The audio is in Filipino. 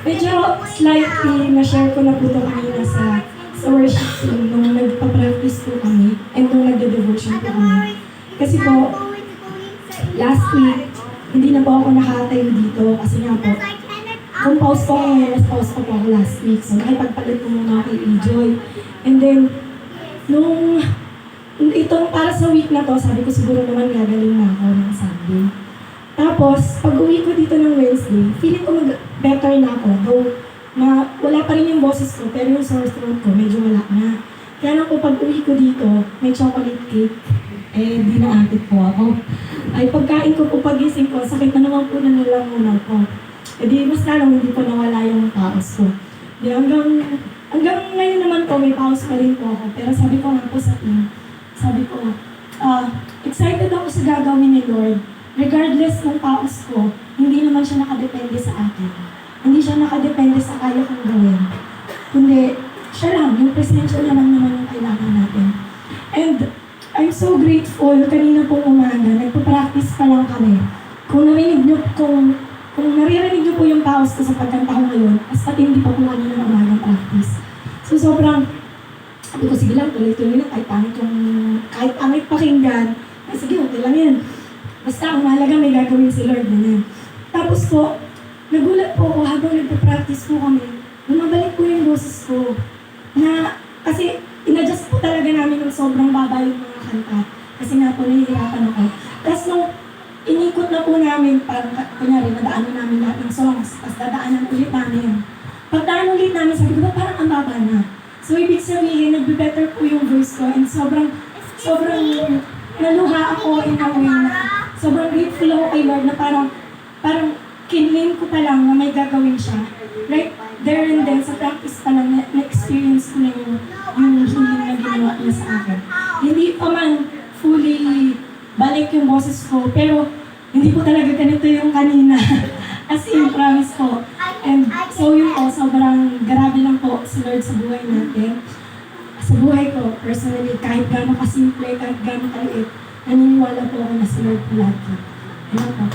Medyo slightly na-share ko na po ito kanina sa worship team nung nagpa-practice po kami and nung nagde-devotion po kami. Kasi po, last week, hindi na po ako nakatayo dito kasi nga po, kung pause po ako ngayon, mas pause po ako last week. So nakipagpalit po muna kay Joy. And then, itong para sa week na to, sabi ko siguro naman gagaling na ako ng Sunday. Tapos, pag uwi ko dito ng Wednesday, feeling ko better na ako. Though, wala pa rin yung boses ko, pero yung sore throat ko, medyo wala na. Kaya lang po, pag uwi ko dito, may chocolate cake. Di naakit po ako. Ay, pagkain ko po, pagising ko, sakit na naman po na nalamunan ko. Di, mas lalong hindi po nawala yung paus ko. Di, hanggang ngayon naman po, may paus pa rin po ako. Pero sabi ko nga po sa team, sabi ko, excited ako sa gagawin ni Lord. Regardless ng paus ko, hindi naman siya nakadepende sa akin. Hindi siya nakadepende sa kaya kong gawin. Kundi, siya lang, yung presensya niya lang naman yung kailangan natin. And I'm so grateful, kanina pong umaga, nagpa-practice pa lang kami. Kung naririnig niyo po yung paus ko sa pagkanta ko ngayon, basta hindi pa po kanina ng umagang practice. So sobrang, sabi ko, sige lang, tuloy-tuloy lang, kahit pangit pakinggan, sige, okay lang yan. Basta ang mahalaga may gagawin si Lord na yan. Tapos po, nagulat po ako habang nagpa-practice po kami, bumabalik po yung boses ko. Kasi inadjust po talaga namin ng sobrang baba yung mga kanta. Kasi nga po nahihirapan ako. Tapos nung inikot na po namin, parang kunyari, nadaanan namin lahat ng songs, tapos dadaanan ulit namin. Pagdaan ulit namin, sabi ko ba parang ang baba na. So ibig sabihin, nagbe-better po yung voice ko and sobrang naluha ako in a way na sobrang grateful ako kay Lord na parang kinlame ko pa lang na may gagawin siya. Right there and then, sa practice pa lang, na-experience ko na yung healing na ginawa niya sa akin. Hindi pa man fully balik yung boses ko, pero hindi po talaga ganito yung kanina. As in, promise ko. And so yun po, sobrang grabe lang po si Lord sa buhay natin. Sa buhay ko, personally, kahit gano'n kasimple, kahit gano'n kaliit, naniniwala po ako na si Lord po lagi. Ayan po.